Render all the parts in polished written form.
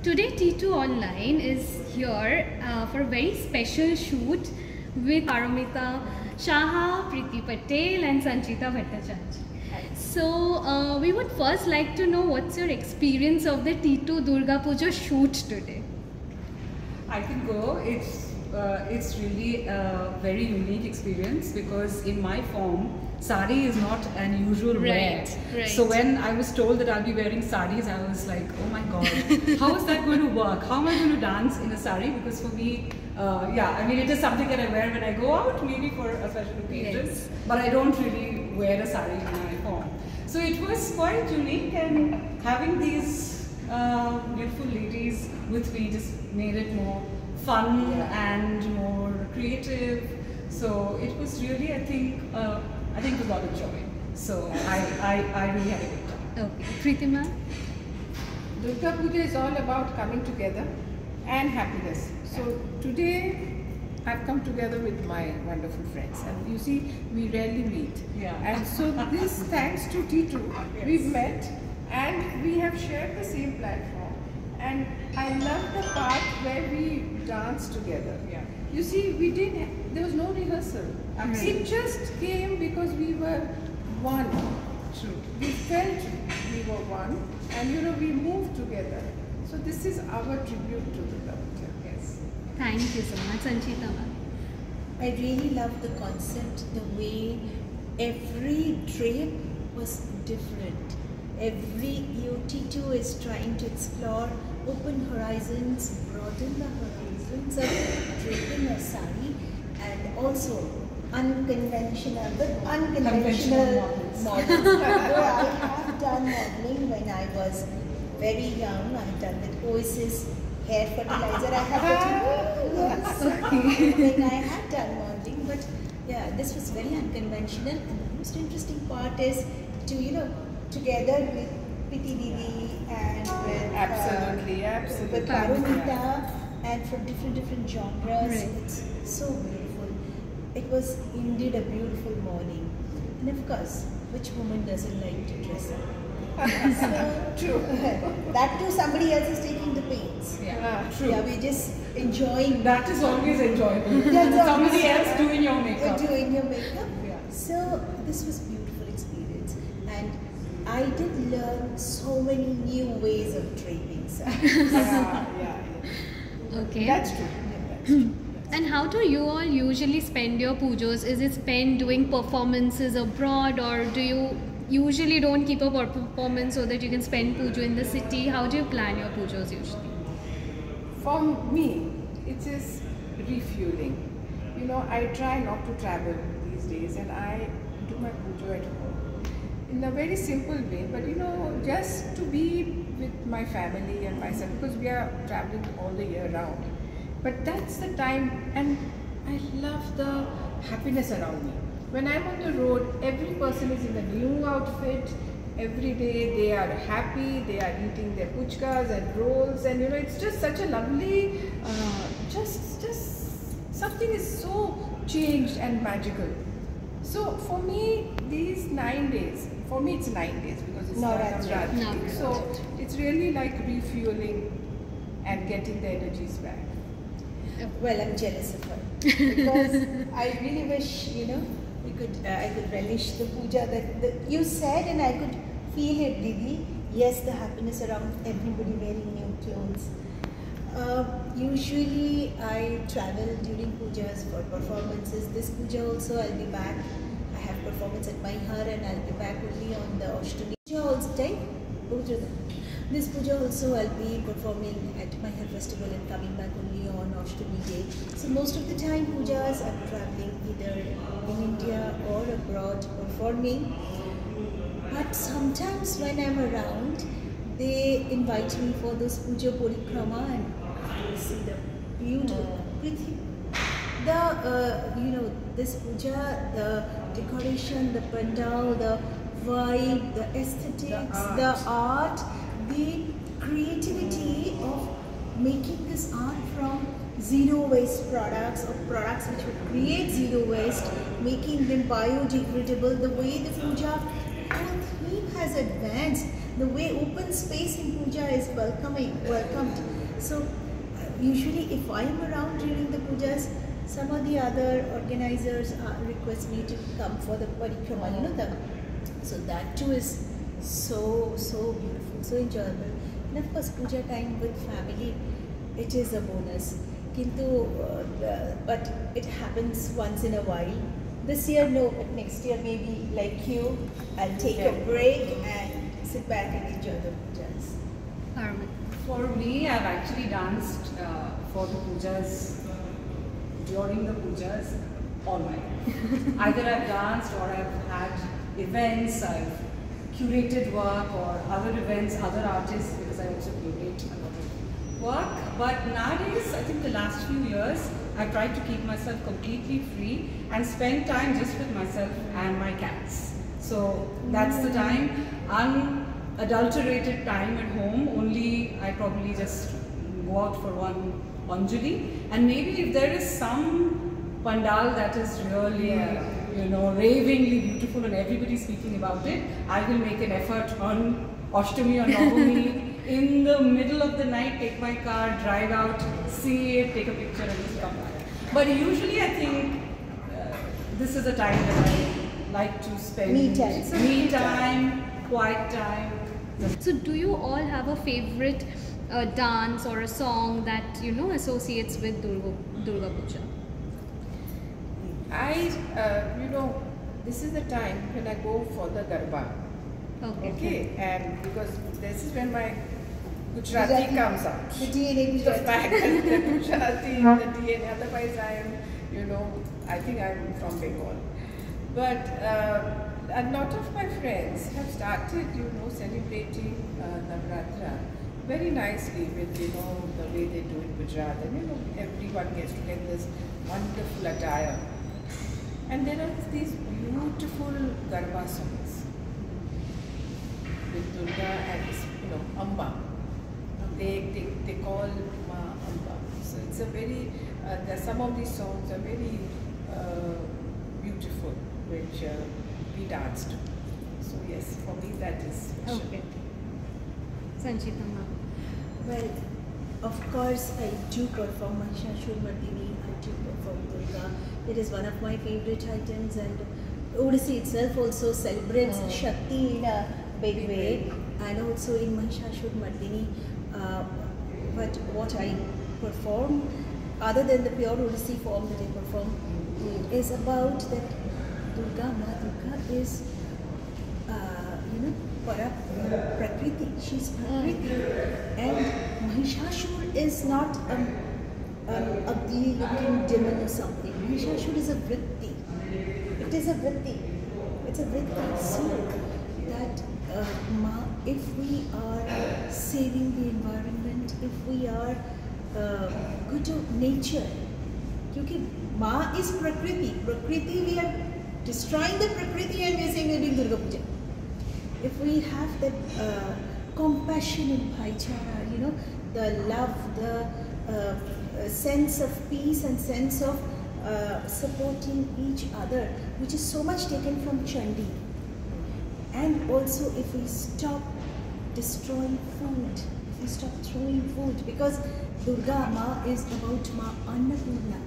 Today T2 Online is here for a very special shoot with Paramita Shaha, Preeti Patel and Sanchita Bhattacharya. So we would first like to know what's your experience of the T2 Durga Puja shoot today? I can go. It's really a very unique experience because in my form, sari is not an usual wear. Right. So when I was told that I'll be wearing saris, I was like, oh my god, how is that going to work? How am I going to dance in a sari? Because for me, I mean, it is something that I wear when I go out, maybe for a special occasion. Yes. But I don't really wear a sari in my form. So it was quite unique, and having these beautiful ladies with me just made it more fun and more creative. So it was really, I think it was a lot of joy. So I really had a good time. Okay. Preeti ma'am? Durga Puja is all about coming together and happiness. So today I've come together with my wonderful friends, and you see, we rarely meet. Yeah. And so this, thanks to T2, we've met and we have shared the same platform. And I love the part where we danced together. Yeah. You see, there was no rehearsal. Absolutely. It just came because we were one. True. We felt we were one, and we moved together. So this is our tribute to the Puja. Yes. Thank you so much. Sanchita ma'am? I really love the concept, the way every drape was different. Every T2 is trying to explore, open horizons, broaden the horizons of draping a sari, and also unconventional models. I have done modeling when I was very young. I've done with Oasis hair fertilizer. I have done modeling, but yeah, this was very unconventional. And the most interesting part is to together with Preeti Didi and with Absolutely. with Paramita and from different genres. Right. It's so beautiful. It was indeed a beautiful morning, and of course, which woman doesn't like to dress up? True. That too, somebody else is taking the pains. True. Yeah, we're just enjoying. That is always enjoyable. That's Somebody always- else doing your makeup. Doing your makeup. Yeah. So this was a beautiful experience, and I did learn so many new ways of draping sarees. Okay. That's true. And how do you all usually spend your pujas? Is it spent doing performances abroad, or do you usually don't keep a performance so that you can spend puja in the city? How do you plan your pujas usually? For me, it is refueling. I try not to travel these days, and I do my puja at home in a very simple way. But just to be with my family and myself, because we are traveling all the year round. But that's the time, and I love the happiness around me. When I'm on the road, every person is in a new outfit. Every day they are happy, they are eating their puchkas and rolls, and it's just such a lovely, just something is so changed and magical. So for me, these 9 days, for me it's 9 days because it's Navratri. Navratri. So it's really like refueling and getting the energies back. Well, I'm jealous of her because I really wish I could relish the puja that you said, and I could feel it, Didi. Yes, the happiness around everybody wearing new clothes. Usually I travel during pujas for performances. This puja also I'll be back. I have performance at Maihar, and I'll be back only on the Ashtami. This puja also I'll be performing at Maihar festival and coming back only on Ashtami day. So most of the time pujas I'm traveling either in India or abroad performing. But sometimes when I'm around, they invite me for this puja parikrama, and I see the beautiful this puja, the decoration, the pandal, the vibe, the aesthetics, the art, the creativity of making this art from zero waste products, or products which would create zero waste, making them biodegradable, the way the puja whole theme has advanced, the way open space in puja is welcomed. So usually if I am around during the pujas, some of the other organizers request me to come for the parikrama, you know, so that too is so beautiful, so enjoyable. And of course puja time with family, it is a bonus. But it happens once in a while. This year no, but next year maybe like you, I'll take a break and sit back and enjoy the pujas. Paramita. For me, I've actually danced for the pujas, during the pujas, all my life. Either I've danced or I've had events, I've curated work or other events, other artists, because I also curate a lot of work. But nowadays, I think the last few years, I've tried to keep myself completely free and spend time just with myself and my cats. So that's the time, unadulterated time at home. Only I probably just go out for one Anjali, and maybe if there is some pandal that is really, you know, ravingly beautiful and everybody speaking about it, I will make an effort on Ashtami or Navami in the middle of the night, take my car, drive out, see it, take a picture and just come back. But usually I think this is a time that I like to spend me time, quiet time. So do you all have a favorite dance or a song that you know associates with Durga Puja? You know, this is the time when I go for the Garba. Okay, and because this is when my Gujarati comes out. The DNA The fact that the Gujarati, the DNA, otherwise I am, you know, I think I'm from Bengal. But a lot of my friends have started, you know, celebrating Navratra very nicely with, you know, the way they do in Gujarat. And, you know, everyone gets to get this wonderful attire. And there are these beautiful Garba songs with Durga and, you know, Amba. They call Ma Amba. So it's a very, some of these songs are very beautiful, which we danced. So yes, for me that is special. Okay. Sanchita ma'am. Well, of course I do perform Mahishasur Mardini, I do perform Durga. It is one of my favorite items, and Odissi itself also celebrates Shakti in a big way, and also in Mahishasur Mardini. But what I perform, other than the pure Odissi form that I perform, is about that Durga, Ma Durga is, you know, Prakriti. She's Prakriti. And Mahishasur is not an ugly looking demon or something. Mahishasur is a vritti. It is a vritti. It's a vritti. So that if we are saving the environment, if we are good to nature, because Ma is Prakriti. Prakriti, we are destroying the Prakriti and we are saying we are doing Durga Puja. If we have that compassion in Bhaichara, you know, the love, the sense of peace and sense of supporting each other, which is so much taken from Chandi. And also if we stop destroying food, if we stop throwing food, because Durga Ma is about Ma Annapurna.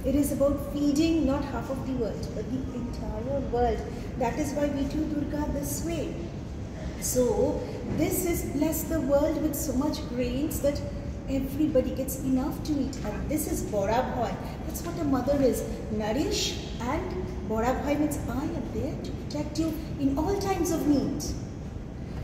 It is about feeding not half of the world, but the entire world. That is why we do Durga this way. So this is bless the world with so much grains that everybody gets enough to eat. And this is Bora Bhai. That's what a mother is. Nourish, and Bora Bhai means I am there to protect you in all times of need.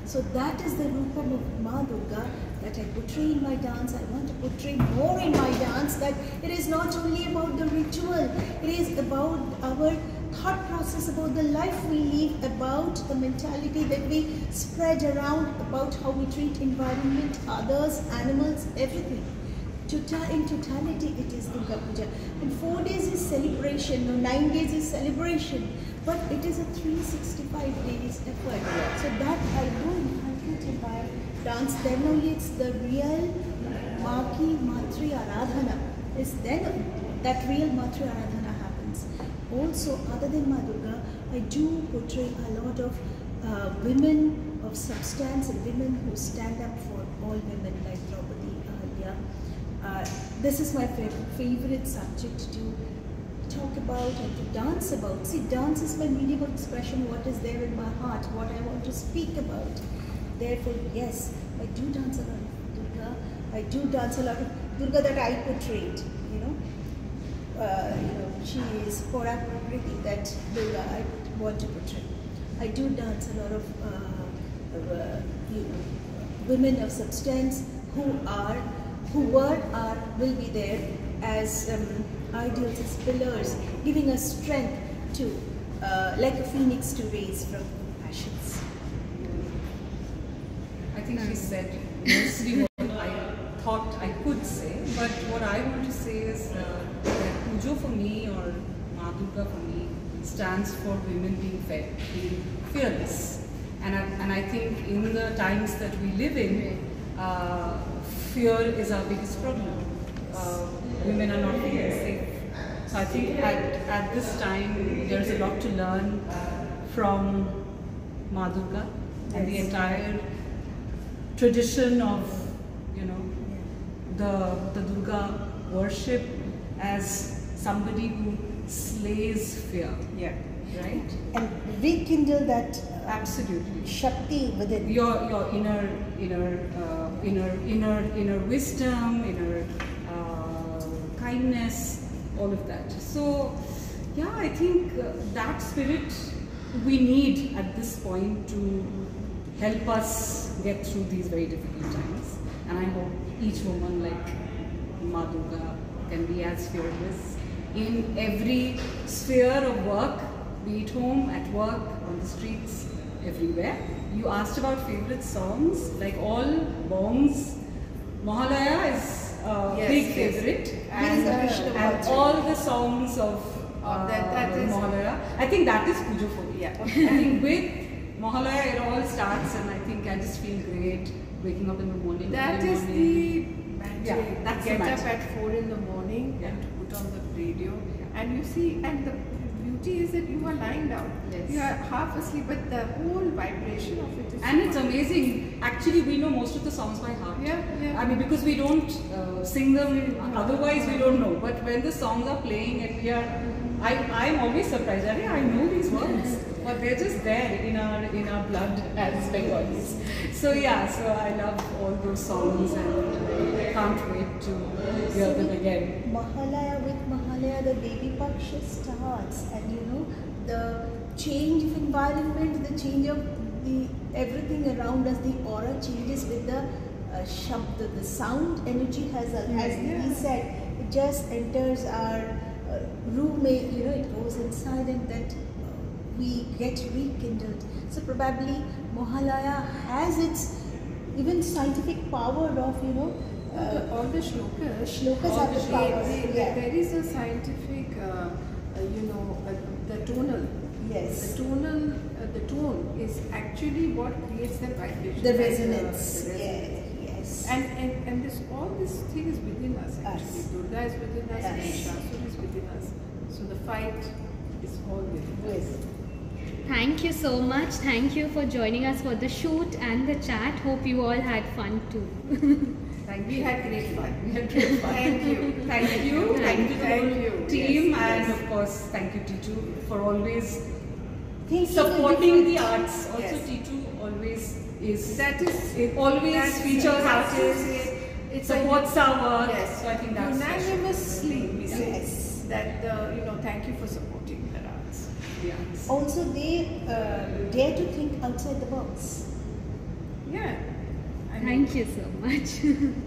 So that is the Rupam of Ma Durga that I portray in my dance. I want to portray more in my dance, that it is not only about the ritual, it is about our thought process, about the life we live, about the mentality that we spread around, about how we treat environment, others, animals, everything. In totality, it is Durga Puja. And 4 days is celebration, no, 9 days is celebration, but it is a 365 days effort. So that I do in my dance, then only it's the real Maki Matri Aradhana. Is then that real Matri Aradhana happens. Also, other than Ma Durga, I do portray a lot of women of substance and women who stand up for all women, like Draupadi, Ahalya, this is my favorite subject to talk about and to dance about. See, dance is my medium of expression, what is there in my heart, what I want to speak about. Therefore, yes, I do dance a lot of Durga. I do dance a lot of Durga that I portrayed, you know. She is Pora Prakriti, that Durga I want to portray. I do dance a lot of, women of substance who were, are, will be there as ideals, as pillars, giving us strength to, like a phoenix, to raise from ashes. I think she said mostly what I thought I could say, but what I want to say is that Pujo for me, or Ma Durga for me, stands for women being fearless. And I think in the times that we live in, fear is our biggest problem. Women are not feeling safe. So I think at this time there's a lot to learn from Ma Durga and the entire tradition of, the Durga worship as somebody who slays fear. Yeah. Right? And rekindle that absolutely Shakti within your inner wisdom, inner kindness, all of that. So yeah, I think that spirit we need at this point to help us get through these very difficult times. And I hope each woman like Ma Durga can be as fearless in every sphere of work, be it home, at work, on the streets, everywhere. You asked about favorite songs, like all bongs. Mahalaya is a big favorite, and all the songs of that is Mahalaya. I think that is Pujo for me. Yeah. I think with Mahalaya it all starts, and I think I just feel great waking up in the morning. That is the magic. Yeah, that's Get the up magic. at 4 in the morning and put on the radio, and you see, and the beauty is that you are lying down. Yes. You are half asleep, but the whole vibration of it is. And it's amazing. Actually, we know most of the songs by heart. Yeah. I mean, because we don't sing them, otherwise we don't know. But when the songs are playing and we are, I'm always surprised. I know these words, but they're just there in our blood as Bengalis. So yeah, so I love all those songs and can't wait to hear them again. Mahalaya, with Mahalaya, the Devi Paksha starts, and the change of environment, the change of everything around us, the aura changes with the shabda, the sound energy has, as he said, it just enters our room, it goes inside, and that we get rekindled. So probably Mahalaya has its even scientific power of, all the shlokas. Shlokas are the power. There is a scientific, the tonal. Yes. The tone is actually what creates that vibration. The resonance. The resonance. Yes. And all this thing is within us actually. Us. Durga is within us, and Yes. Shasur is within us. So the fight is all within us. Thank you so much. Thank you for joining us for the shoot and the chat. Hope you all had fun too. We had great fun. We had great fun. Thank you. Thank you. Thank you to the Thank whole you. team, Yes, and yes. of course, thank you Titu for always Thinking supporting the different- arts. Also, Yes. Titu always is. That is. It always that's- features that's artists. It's supports our work. Yes. So I think that's special. unanimously we say Yes. that thank you for supporting the arts. Yeah. Also, they dare to think outside the box. Yeah. Thank you so much.